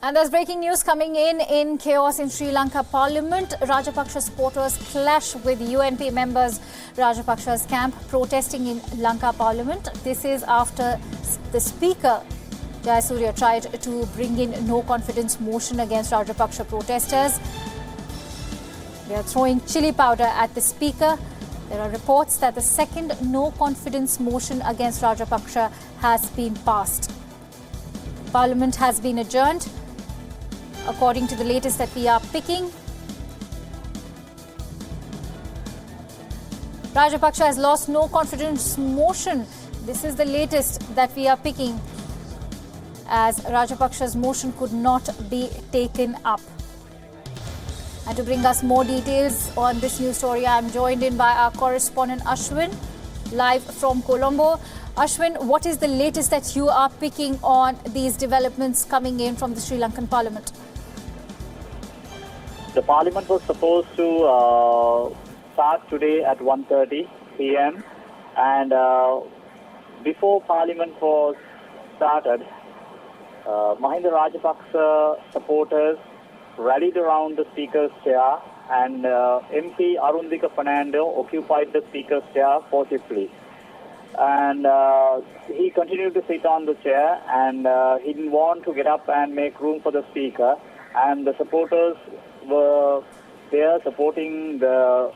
And there's breaking news coming in chaos in Sri Lanka Parliament. Rajapaksa supporters clash with UNP members. Rajapaksa's camp protesting in Lanka Parliament. This is after the Speaker, Jayasuriya, tried to bring in no confidence motion against Rajapaksa protesters. They are throwing chilli powder at the Speaker. There are reports that the second no confidence motion against Rajapaksa has been passed. Parliament has been adjourned. According to the latest that we are picking, Rajapaksa has lost no confidence motion. This is the latest that we are picking, as Rajapaksa's motion could not be taken up. And to bring us more details on this news story, I am joined in by our correspondent Ashwin, live from Colombo. Ashwin, what is the latest that you are picking on these developments coming in from the Sri Lankan Parliament? The Parliament was supposed to start today at 1:30 p.m. and before Parliament was started, Mahinda Rajapaksa supporters rallied around the Speaker's chair, and MP Arundika Fernando occupied the Speaker's chair forcibly. And he continued to sit on the chair, and he didn't want to get up and make room for the Speaker. And the supporters were there supporting the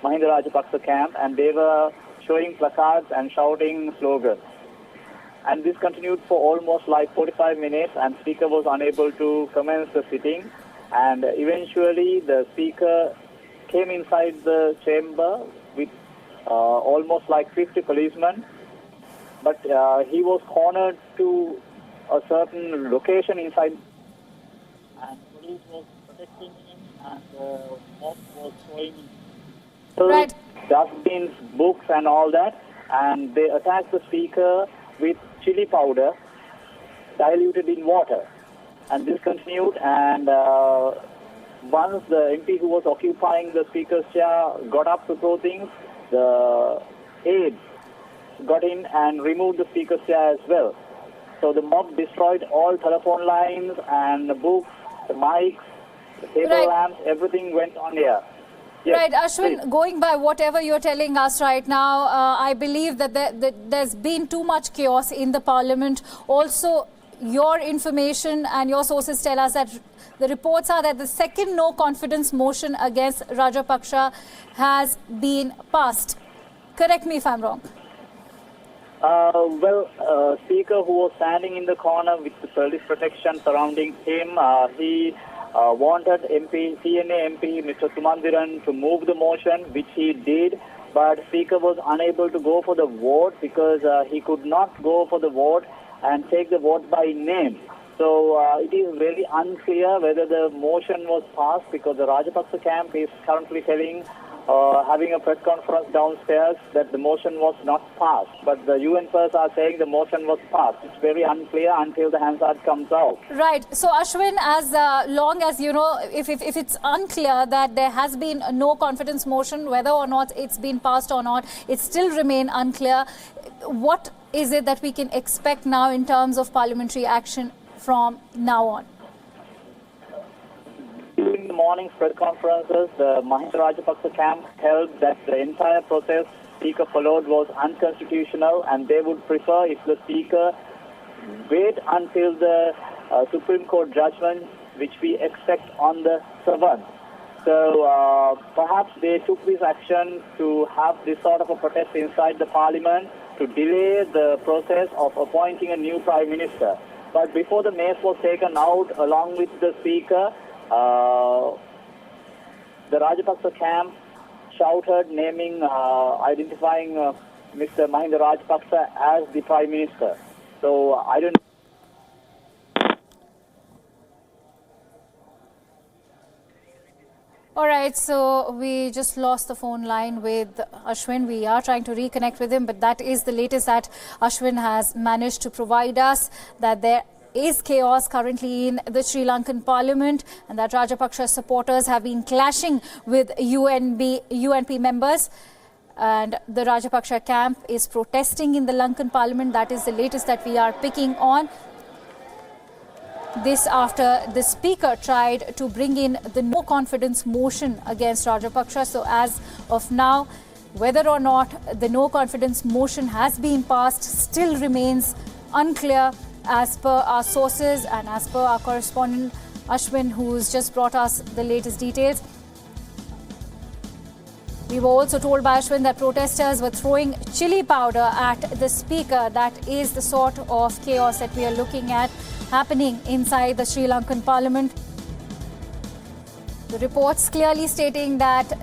Mahinda Rajapaksa camp, and they were showing placards and shouting slogans. And this continued for almost like 45 minutes, and Speaker was unable to commence the sitting. And eventually the Speaker came inside the chamber with almost like 50 policemen, but he was cornered to a certain location inside, and police was protecting him, and the mob was throwing dustbins, books and all that, and they attacked the Speaker with chili powder diluted in water. And this continued, and once the MP who was occupying the Speaker's chair got up to throw things, the aides got in and removed the Speaker's chair as well. So the mob destroyed all telephone lines and the books, the mics, the table lamps, everything went on air. Yes, right, Ashwin, please. Going by whatever you're telling us right now, I believe that there's been too much chaos in the Parliament. Also, your information and your sources tell us that the reports are that the second no confidence motion against Rajapaksa has been passed. Correct me if I'm wrong. Speaker who was standing in the corner with the police protection surrounding him, he wanted CNA MP Mr. Sumandiran to move the motion, which he did, but Speaker was unable to go for the vote because he could not go for the vote and take the vote by name. So it is very unclear whether the motion was passed, because the Rajapaksa camp is currently having a press conference downstairs that the motion was not passed. But the UNPers are saying the motion was passed. It's very unclear until the Hansard comes out. Right. So Ashwin, as long as you know, if it's unclear that there has been a no confidence motion, whether or not it's been passed or not, it still remain unclear. What is it that we can expect now in terms of parliamentary action from now on? During the morning's press conferences, the Mahinda Rajapaksa camp held that the entire process Speaker followed was unconstitutional, and they would prefer if the Speaker wait until the Supreme Court judgment, which we expect on the 7th. So perhaps they took this action to have this sort of a protest inside the Parliament to delay the process of appointing a new Prime Minister. But before the mace was taken out along with the Speaker, the Rajapaksa camp shouted, identifying Mr. Mahinda Rajapaksa as the Prime Minister. So I don't. All right, so we just lost the phone line with Ashwin. We are trying to reconnect with him, but that is the latest that Ashwin has managed to provide us, that there is chaos currently in the Sri Lankan Parliament, and that Rajapaksa supporters have been clashing with UNP members. And the Rajapaksa camp is protesting in the Lankan Parliament. That is the latest that we are picking on. This after the Speaker tried to bring in the no confidence motion against Rajapaksa. So as of now, whether or not the no confidence motion has been passed still remains unclear as per our sources and as per our correspondent Ashwin, who's just brought us the latest details. We were also told by Ashwin that protesters were throwing chili powder at the Speaker. That is the sort of chaos that we are looking at happening inside the Sri Lankan Parliament. The reports clearly stating that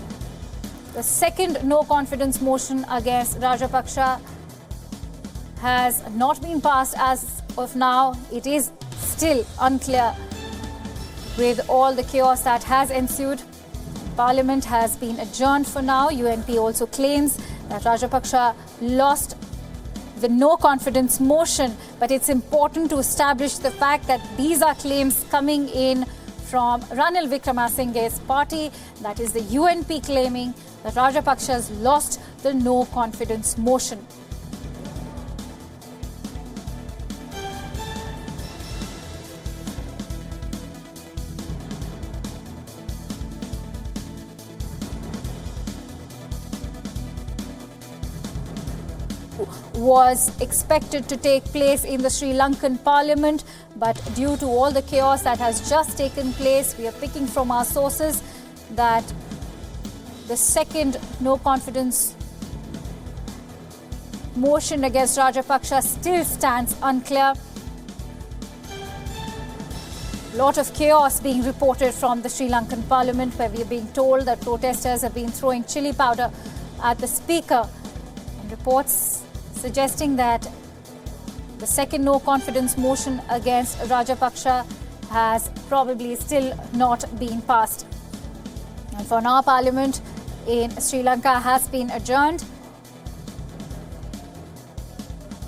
the second no confidence motion against Rajapaksa has not been passed as of now. It is still unclear with all the chaos that has ensued. Parliament has been adjourned for now. UNP also claims that Rajapaksa lost the no confidence motion, but it's important to establish the fact that these are claims coming in from Ranil Wickremesinghe's party, that is the UNP, claiming that Rajapaksa has lost the no confidence motion. Was expected to take place in the Sri Lankan Parliament, but due to all the chaos that has just taken place, we are picking from our sources that the second no confidence motion against Rajapaksa still stands unclear. Lot of chaos being reported from the Sri Lankan Parliament, where we are being told that protesters have been throwing chili powder at the Speaker, and reports suggesting that the second no confidence motion against Rajapaksa has probably still not been passed. And for now, Parliament in Sri Lanka has been adjourned,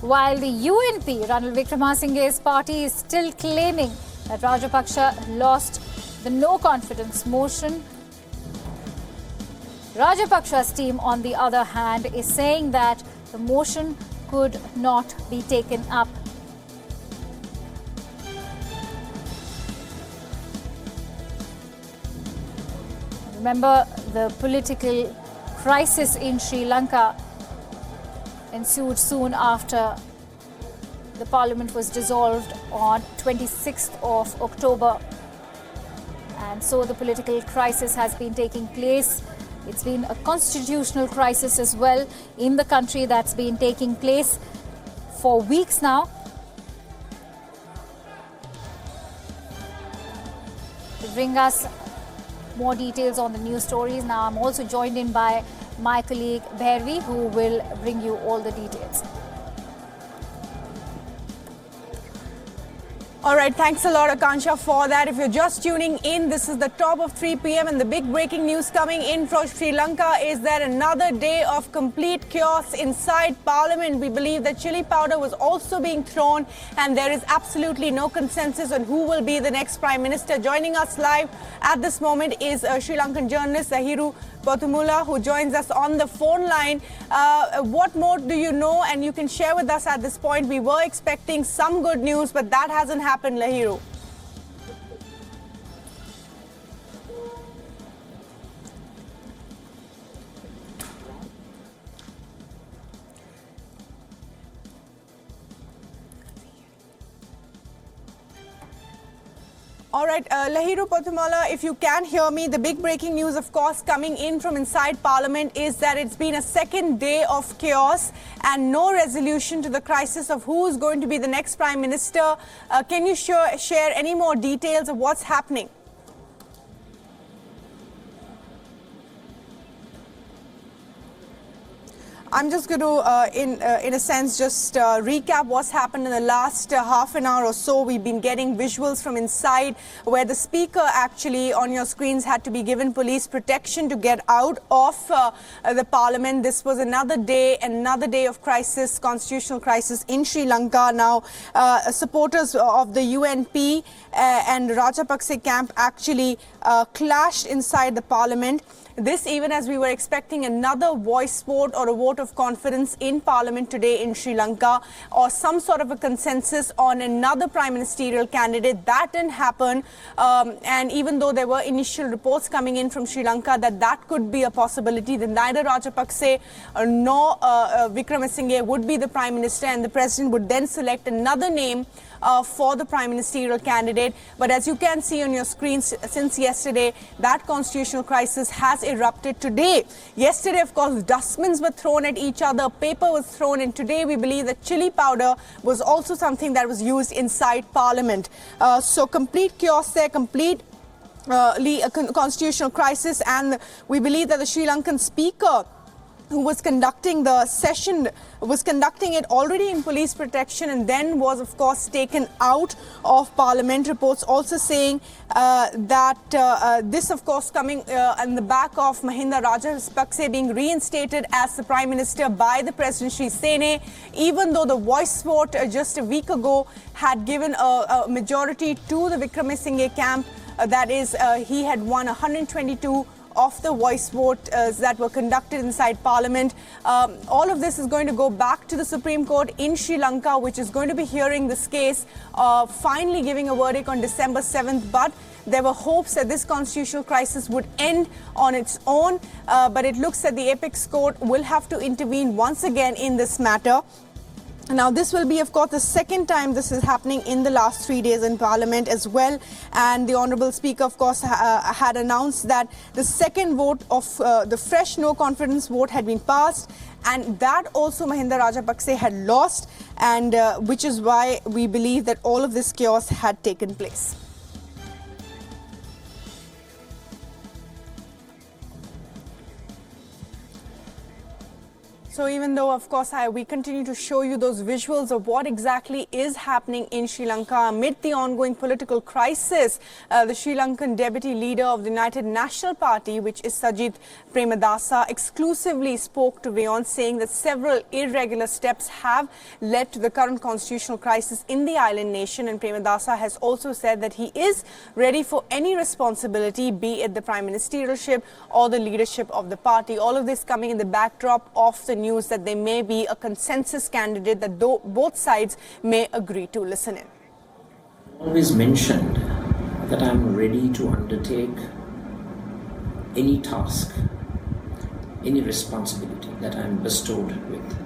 while the UNP, Ranil Wickremesinghe's party, is still claiming that Rajapaksa lost the no confidence motion. Rajapaksa's team, on the other hand, is saying that the motion could not be taken up. Remember, the political crisis in Sri Lanka ensued soon after the parliament was dissolved on 26th of October. And so the political crisis has been taking place. It's been a constitutional crisis as well in the country that's been taking place for weeks now. To bring us more details on the news stories, now I'm also joined in by my colleague Bhairavi, who will bring you all the details. All right, thanks a lot, Akansha, for that. If you're just tuning in, this is the top of 3 p.m. and the big breaking news coming in from Sri Lanka is that another day of complete chaos inside Parliament. We believe that chili powder was also being thrown and there is absolutely no consensus on who will be the next Prime Minister. Joining us live at this moment is Sri Lankan journalist Lahiru Pothumula, who joins us on the phone line. What more do you know and you can share with us at this point? We were expecting some good news, but that hasn't happened, Lahiru. All right, Lahiru Pothumala, if you can hear me, the big breaking news, of course, coming in from inside Parliament is that it's been a second day of chaos and no resolution to the crisis of who is going to be the next Prime Minister. Can you share any more details of what's happening? I'm just going to, in a sense, just recap what's happened in the last half an hour or so. We've been getting visuals from inside where the Speaker actually on your screens had to be given police protection to get out of the Parliament. This was another day of crisis, constitutional crisis in Sri Lanka. Now, supporters of the UNP and Rajapaksa camp actually clashed inside the Parliament. This even as we were expecting another voice vote or a vote vote of confidence in Parliament today in Sri Lanka, or some sort of a consensus on another prime ministerial candidate. That didn't happen. And even though there were initial reports coming in from Sri Lanka that could be a possibility, that neither Rajapaksa nor Wickremesinghe would be the prime minister, and the president would then select another name for the prime ministerial candidate. But as you can see on your screens, since yesterday, that constitutional crisis has erupted today. Yesterday, of course, dustbins were thrown at each other, paper was thrown, and today we believe that chilli powder was also something that was used inside Parliament. So complete chaos there, complete constitutional crisis, and we believe that the Sri Lankan speaker who was conducting the session was conducting it already in police protection, and then was of course taken out of Parliament. Reports also saying that this of course coming on the back of Mahinda Rajapaksa being reinstated as the Prime Minister by the President Sri Sene, even though the voice vote just a week ago had given a majority to the Wickremesinghe camp. That is, he had won 122 of the voice vote that were conducted inside Parliament. All of this is going to go back to the Supreme Court in Sri Lanka, which is going to be hearing this case, finally giving a verdict on December 7th. But there were hopes that this constitutional crisis would end on its own, but it looks that the Apex Court will have to intervene once again in this matter. Now, this will be, of course, the second time this is happening in the last 3 days in Parliament as well. And the Honourable Speaker, of course, had announced that the second vote of the fresh no confidence vote had been passed, and that also Mahinda Rajapaksa had lost, and which is why we believe that all of this chaos had taken place. So even though, of course, we continue to show you those visuals of what exactly is happening in Sri Lanka amid the ongoing political crisis, the Sri Lankan deputy leader of the United National Party, which is Sajid Premadasa, exclusively spoke to Wion, saying that several irregular steps have led to the current constitutional crisis in the island nation. And Premadasa has also said that he is ready for any responsibility, be it the prime ministership or the leadership of the party. All of this coming in the backdrop of the news that there may be a consensus candidate that both sides may agree to. Listen in. Always mentioned that I'm ready to undertake any task, any responsibility that I'm bestowed with.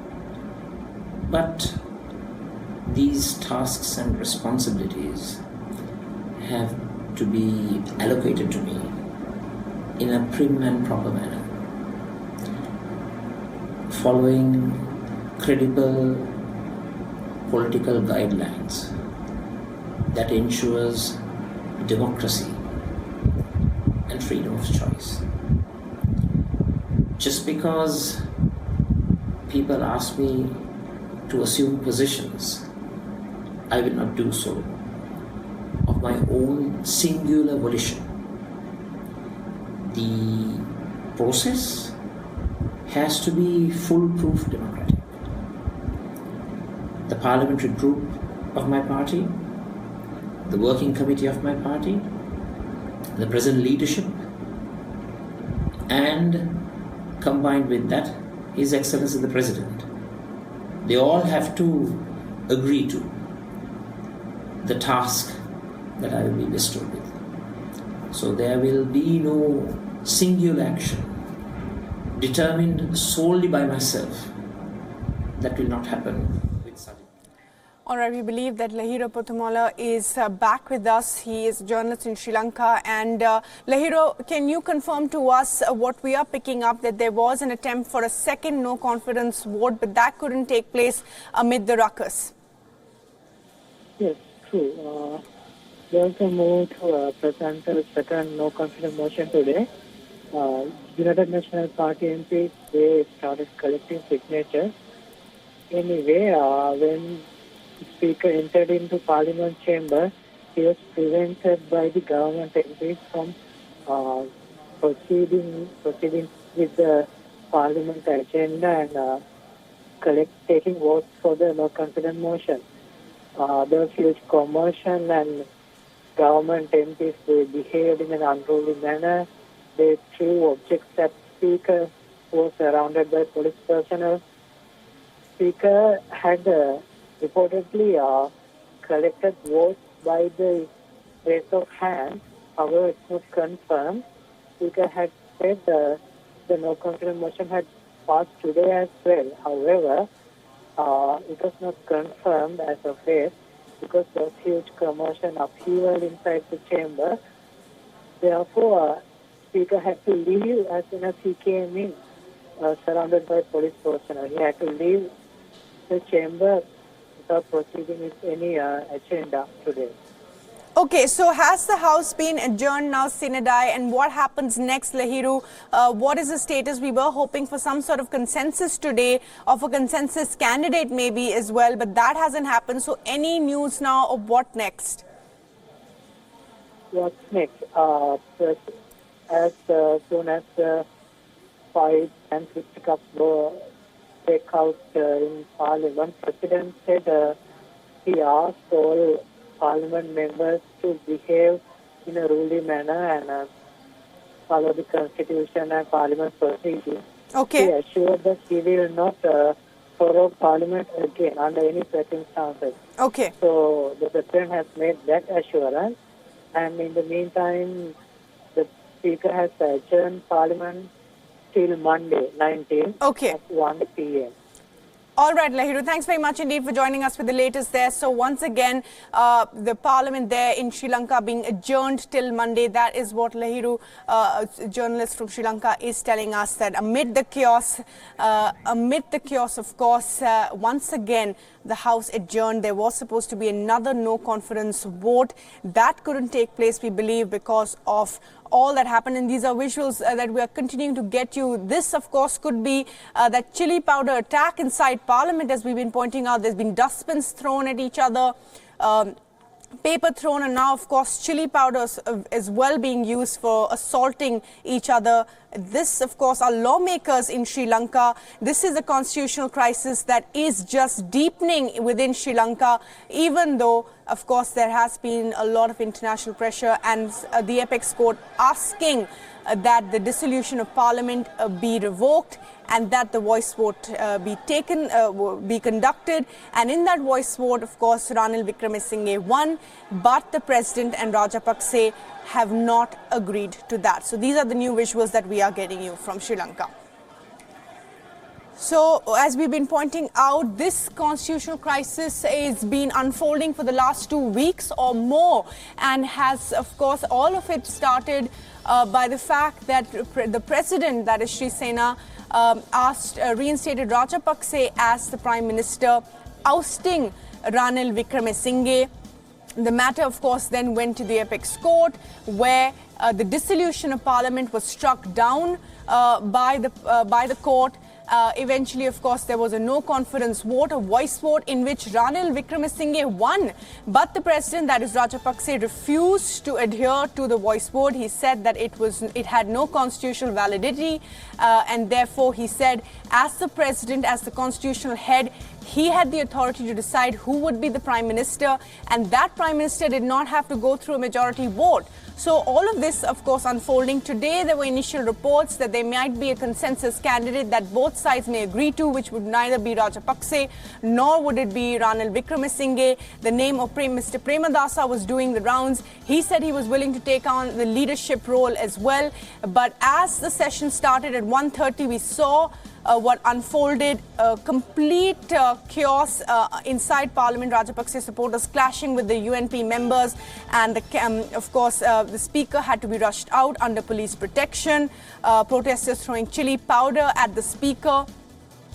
But these tasks and responsibilities have to be allocated to me in a prim and proper manner, following credible political guidelines that ensures democracy and freedom of choice. Just because people ask me to assume positions, I will not do so of my own singular volition. The process has to be foolproof democratic. The parliamentary group of my party, the working committee of my party, the present leadership, and combined with that, His Excellency the President, they all have to agree to the task that I will be bestowed with. So there will be no singular action determined solely by myself. That will not happen with Sajid. All right, we believe that Lahiro Pothumola is back with us. He is a journalist in Sri Lanka. And Lahiro, can you confirm to us what we are picking up, that there was an attempt for a second no confidence vote, but that couldn't take place amid the ruckus? Yes, true. There was a move to present a second no confidence motion today. United National Party MPs, they started collecting signatures. Anyway, when the Speaker entered into Parliament chamber, he was prevented by the government MPs from proceeding with the Parliament agenda and taking votes for the no confidence motion. There was huge commotion, and government MPs, they behaved in an unruly manner. They threw objects at Speaker, was surrounded by police personnel. Speaker had reportedly collected votes by the raise of hands. However, it's not confirmed. Speaker had said the no confidence motion had passed today as well. However, it was not confirmed as of yet because there was huge commotion, upheaval inside the chamber. Therefore, Speaker had to leave as soon as he came in, surrounded by police personnel. He had to leave the chamber without proceeding with any agenda today. Okay, so has the House been adjourned now, Sinadai, and what happens next, Lahiru? What is the status? We were hoping for some sort of consensus today, of a consensus candidate maybe as well, but that hasn't happened. So any news now of what next? What's next? As soon as 5 and 6 cups were take out in Parliament, President said he asked all Parliament members to behave in a ruling manner and follow the Constitution and Parliament procedures. Okay. He assured that he will not prorogue Parliament again under any circumstances. Okay. So the President has made that assurance, and in the meantime, the Speaker has adjourned Parliament till Monday, 19th at 1 p.m. All right, Lahiru, thanks very much indeed for joining us with the latest there. So once again, the Parliament there in Sri Lanka being adjourned till Monday. That is what Lahiru, a journalist from Sri Lanka, is telling us, that amid the chaos, of course, once again, the House adjourned. There was supposed to be another no confidence vote. That couldn't take place, we believe, because of all that happened. And these are visuals that we are continuing to get you. This, of course, could be that chili powder attack inside Parliament, as we've been pointing out. There's been dustbins thrown at each other, paper thrown, and now, of course, chili powders as well being used for assaulting each other. This, of course, are lawmakers in Sri Lanka. This is a constitutional crisis that is just deepening within Sri Lanka, even though, of course, there has been a lot of international pressure and the apex court asking that the dissolution of Parliament be revoked and that the voice vote be conducted. And in that voice vote, of course, Ranil Wickremesinghe won, but the President and Rajapaksa have not agreed to that. So these are the new visuals that we are getting you from Sri Lanka. So, as we've been pointing out, this constitutional crisis has been unfolding for the last 2 weeks or more, and has, of course, all of it started by the fact that the President, that is Sri Sena, reinstated Rajapaksa as the Prime Minister, ousting Ranil Wickremesinghe. The matter, of course, then went to the apex court, where the dissolution of Parliament was struck down by the court. Eventually, of course, there was a no confidence vote, a voice vote, in which Ranil Wickremesinghe won. But the President, that is Rajapaksa, refused to adhere to the voice vote. He said that it had no constitutional validity, and therefore he said, as the President, as the constitutional head, he had the authority to decide who would be the Prime Minister, and that Prime Minister did not have to go through a majority vote. So all of this, of course, unfolding. Today, there were initial reports that there might be a consensus candidate that both sides may agree to, which would neither be Rajapaksa nor would it be Ranil Wickremesinghe. The name of Mr. Premadasa was doing the rounds. He said he was willing to take on the leadership role as well. But as the session started at 1:30, we saw what unfolded, complete chaos inside Parliament. Rajapaksa supporters clashing with the UNP members, and of course the Speaker had to be rushed out under police protection. Protesters throwing chili powder at the Speaker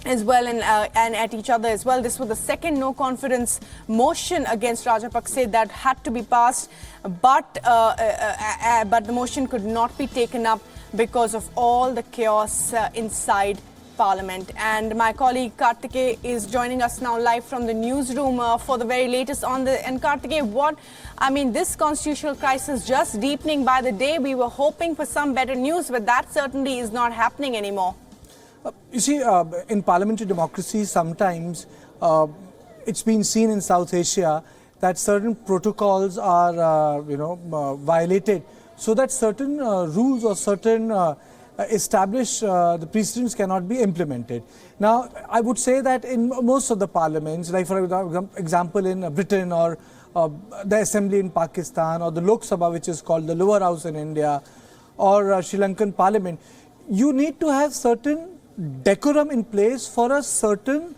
as well, and at each other as well. This was the second no confidence motion against Rajapaksa that had to be passed, but the motion could not be taken up because of all the chaos inside Parliament. And my colleague Karthike is joining us now live from the newsroom for the very latest on the. And Karthike, this constitutional crisis just deepening by the day. We were hoping for some better news, but that certainly is not happening anymore. You see, in parliamentary democracy, sometimes it's been seen in South Asia that certain protocols are, violated, so that certain rules or certain establish the precedents cannot be implemented. Now, I would say that in most of the parliaments, like for example in Britain or the Assembly in Pakistan or the Lok Sabha, which is called the lower house in India, or Sri Lankan Parliament, you need to have certain decorum in place for a certain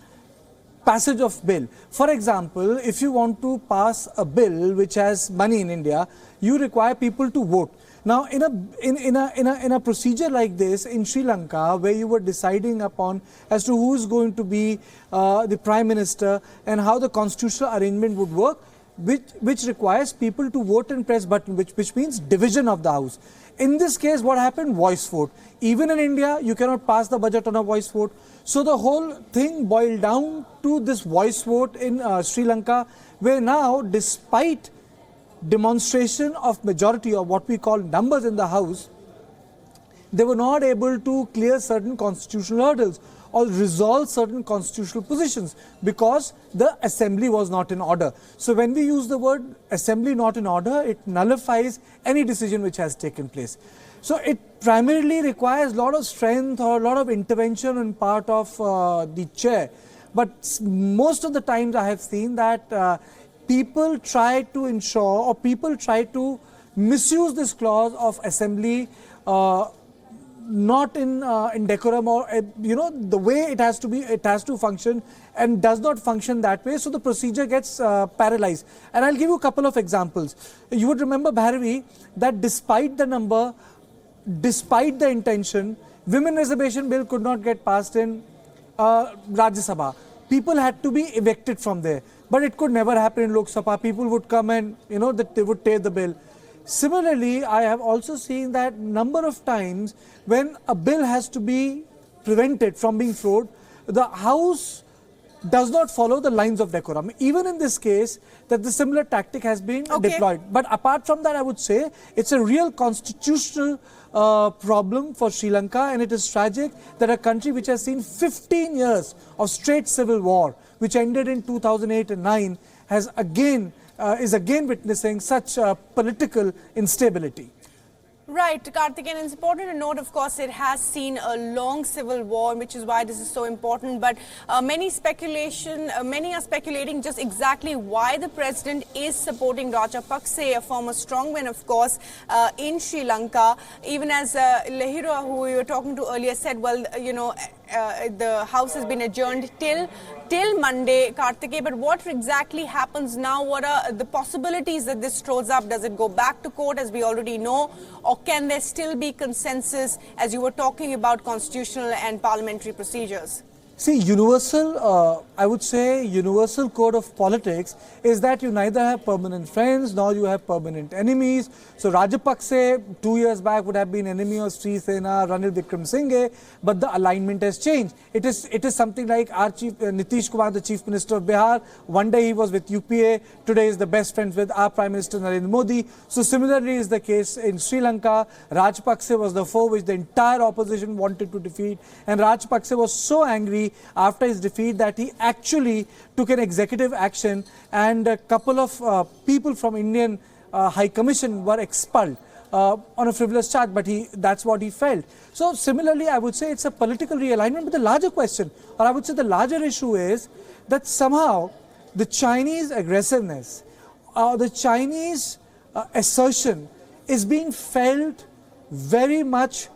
passage of bill. For example, if you want to pass a bill which has money in India, you require people to vote. Now, in a procedure like this in Sri Lanka, where you were deciding upon as to who is going to be the Prime Minister and how the constitutional arrangement would work, which requires people to vote and press button, which means division of the House. In this case, what happened? Voice vote. Even in India, you cannot pass the budget on a voice vote. So the whole thing boiled down to this voice vote in Sri Lanka, where now, despite demonstration of majority or what we call numbers in the House, they were not able to clear certain constitutional hurdles or resolve certain constitutional positions because the assembly was not in order. So when we use the word assembly not in order, it nullifies any decision which has taken place. So it primarily requires a lot of strength or a lot of intervention on part of the chair. But most of the times I have seen that people try to ensure or people try to misuse this clause of assembly not in decorum or the way it has to function and does not function that way, so the procedure gets paralyzed. And I'll give you a couple of examples. You would remember, Bhairavi, that despite the number, despite the intention, women reservation bill could not get passed in Rajya Sabha. People had to be evicted from there, but it could never happen in Lok Sabha. People would come and that they would take the bill. Similarly, I have also seen that number of times when a bill has to be prevented from being thrown, the House does not follow the lines of decorum. Even in this case, that the similar tactic has been deployed. But apart from that, I would say it's a real constitutional problem for Sri Lanka, and it is tragic that a country which has seen 15 years of straight civil war, which ended in 2008 and 9, has is again witnessing such political instability. Right, Karthik, and it's important to note, of course, it has seen a long civil war, which is why this is so important. But many are speculating just exactly why the president is supporting Rajapaksa, a former strongman, of course, in Sri Lanka. Even as Lahira, who we were talking to earlier, said, well, the House has been adjourned till Monday, Karthike. But what exactly happens now? What are the possibilities that this throws up? Does it go back to court, as we already know? Or can there still be consensus, as you were talking about constitutional and parliamentary procedures? See, I would say universal code of politics is that you neither have permanent friends nor you have permanent enemies. So Rajapaksa 2 years back would have been enemy of Sri Sena, Ranil Wickremesinghe, but the alignment has changed. It is something like our Nitish Kumar, the Chief Minister of Bihar. One day he was with UPA, today is the best friends with our Prime Minister Narendra Modi. So similarly is the case in Sri Lanka. Rajapaksa was the foe which the entire opposition wanted to defeat, and Rajapaksa was so angry after his defeat that he actually took an executive action, and a couple of people from Indian High Commission were expelled on a frivolous charge, but that's what he felt. So similarly, I would say it's a political realignment, but the larger question, or I would say the larger issue, is that somehow the Chinese aggressiveness, the Chinese assertion is being felt very much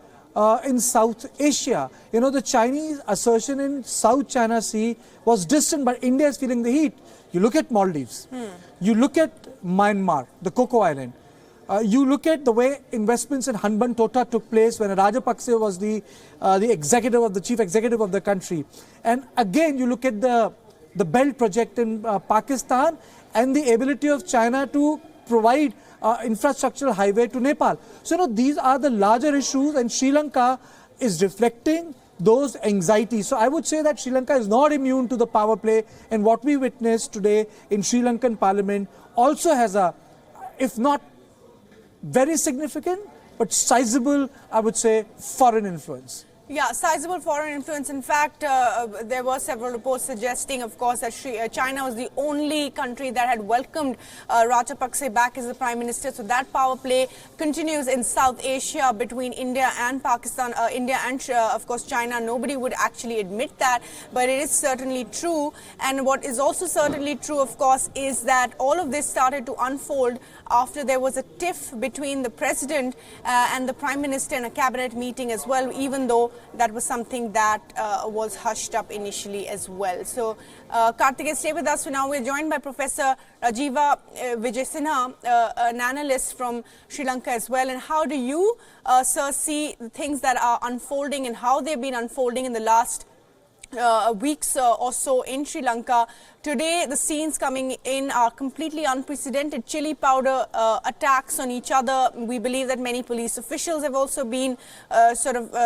in South Asia. The Chinese assertion in South China Sea was distant, but India is feeling the heat. You look at Maldives, you look at Myanmar, the Coco Island, you look at the way investments in Hanban Tota took place when Rajapaksa was the chief executive of the country. And again, you look at the Belt project in Pakistan and the ability of China to provide infrastructural highway to Nepal. So these are the larger issues, and Sri Lanka is reflecting those anxieties. So I would say that Sri Lanka is not immune to the power play, and what we witnessed today in Sri Lankan Parliament also has a, if not very significant, but sizable, I would say, foreign influence. Yeah, sizable foreign influence. In fact, there were several reports suggesting, of course, that China was the only country that had welcomed Rajapaksa back as the Prime Minister. So that power play continues in South Asia between India and Pakistan, India and, of course, China. Nobody would actually admit that, but it is certainly true. And what is also certainly true, of course, is that all of this started to unfold after there was a tiff between the President and the Prime Minister in a cabinet meeting as well, even though that was something that was hushed up initially as well. So, Karthikeya, stay with us for now. We're joined by Professor Rajiva Vijaysinha, an analyst from Sri Lanka as well. And how do you, sir, see the things that are unfolding and how they've been unfolding in the last weeks or so in Sri Lanka? Today, the scenes coming in are completely unprecedented. Chili powder attacks on each other. We believe that many police officials have also been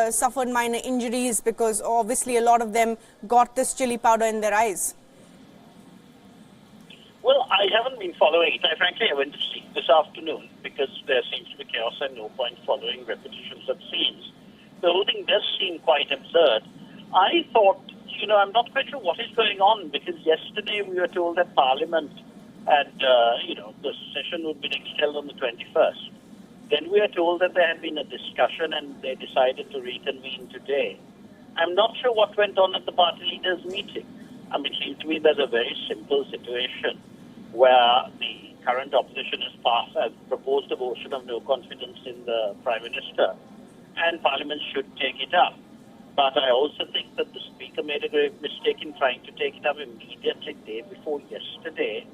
suffered minor injuries because obviously a lot of them got this chili powder in their eyes. Well, I haven't been following it. Frankly, I went to sleep this afternoon because there seems to be chaos and no point following repetitions of scenes. The whole thing does seem quite absurd. I thought, I'm not quite sure what is going on because yesterday we were told that Parliament had, the session would be next held on the 21st. Then we are told that there had been a discussion and they decided to reconvene today. I'm not sure what went on at the party leaders' meeting. It seems to me there's a very simple situation where the current opposition has proposed a motion of no confidence in the Prime Minister, and Parliament should take it up. But I also think that the Speaker made a grave mistake in trying to take it up immediately day before yesterday,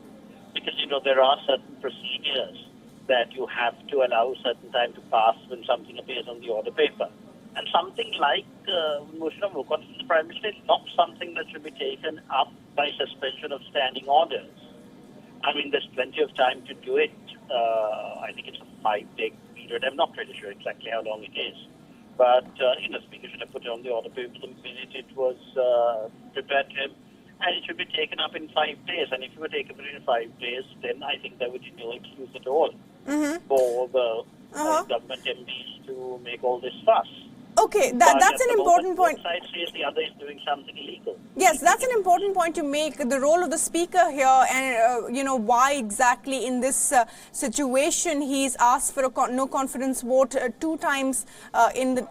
because, there are certain procedures that you have to allow certain time to pass when something appears on the order paper. And something like motion of no confidence in the Prime Minister is not something that should be taken up by suspension of standing orders. There's plenty of time to do it. I think it's a 5-day period. I'm not really sure exactly how long it is. But, Speaker should have put it on the order paper the minute it was prepared to him, and it should be taken up in 5 days. And if you were taken up in 5 days, then I think there would be no excuse at all for the government MPs to make all this fuss. Okay, that's an important point. One side says the other is doing something illegal. Yes, that's an important point to make, the role of the Speaker here and, why exactly in this situation he's asked for a no confidence vote 2 times in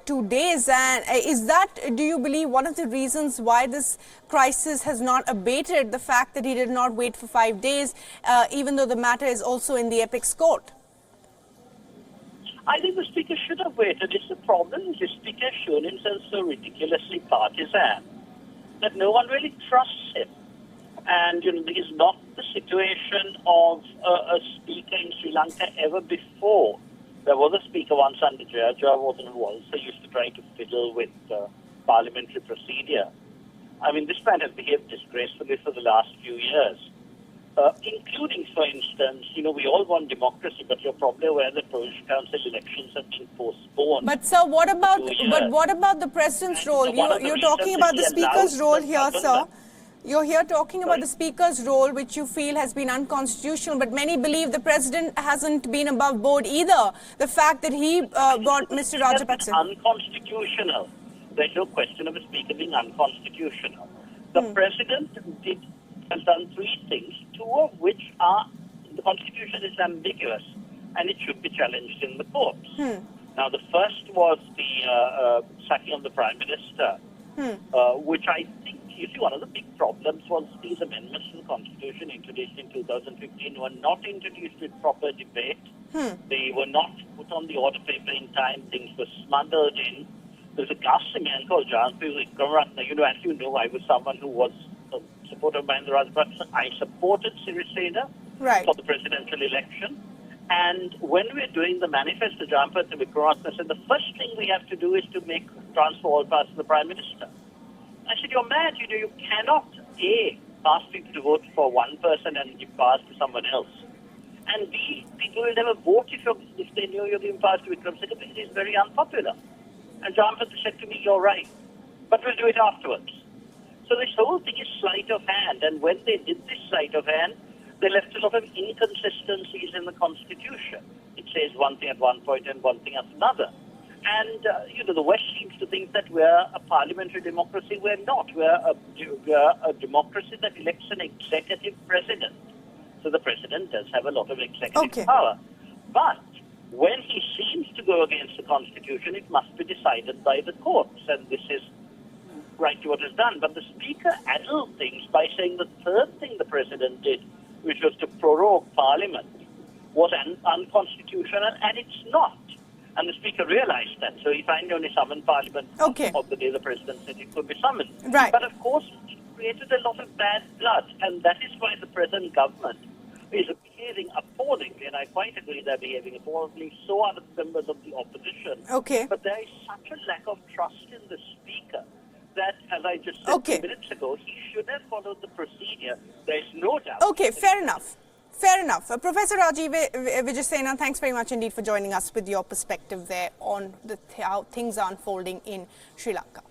2 days. And is that, do you believe, one of the reasons why this crisis has not abated, the fact that he did not wait for 5 days, even though the matter is also in the apex court? I think the Speaker should have waited. It's the problem is the Speaker has shown himself so ridiculously partisan that no one really trusts him. And, this is not the situation of a Speaker in Sri Lanka ever before. There was a Speaker once under Jayawardena who also used to try to fiddle with parliamentary procedure. This man has behaved disgracefully for the last few years. Including, for instance, we all want democracy, but you're probably aware that provincial council elections have been postponed. But sir, what about the President's role? You're talking about the Speaker's role here, sir. You're here talking about the Speaker's role, which you feel has been unconstitutional, but many believe the President hasn't been above board either. The fact that he brought Mr. Rajapaksa. Unconstitutional. There's no question of a Speaker being unconstitutional. The President has done 3 things, 2 of which are, the Constitution is ambiguous and it should be challenged in the courts. Now, the first was the sacking of the Prime Minister, which I think, one of the big problems was these amendments to the Constitution introduced in 2015 were not introduced with proper debate. They were not put on the order paper in time. Things were smuggled in. There's a ghastly man called Rajapaksa. As you know, I was someone who was supporter of Mahinda Rajapaksa. I supported Sirisena for the presidential election. And when we're doing the manifesto, Rajapaksa Vikramasinghe said the first thing we have to do is to transfer all powers to the Prime Minister. I said, you're mad. You cannot, A, ask people to vote for one person and give powers to someone else. And B, people will never vote if they know you're giving powers to Vikramasinghe because it is very unpopular. And Rajapaksa said to me, you're right, but we'll do it afterwards. So this whole thing is sleight of hand, and when they did this sleight of hand, they left a lot of inconsistencies in the Constitution. It says one thing at one point and one thing at another. And, the West seems to think that we're a parliamentary democracy. We're not. We're a democracy that elects an executive president. So the president does have a lot of executive power. But when he seems to go against the Constitution, it must be decided by the courts. And this is right to what is done. But the Speaker addled things by saying the third thing the President did, which was to prorogue Parliament, was unconstitutional, and it's not. And the Speaker realized that, so he finally only summoned Parliament on the day the President said it could be summoned. Right. But of course, it created a lot of bad blood, and that is why the present government is behaving appallingly, and I quite agree they're behaving appallingly. So are the members of the opposition. But there is such a lack of trust in the Speaker that, as I just said 2 minutes ago, he should have followed the procedure. There is no doubt. Fair enough. Fair enough. Professor Rajiv Vijayasena, thanks very much indeed for joining us with your perspective there on how things are unfolding in Sri Lanka.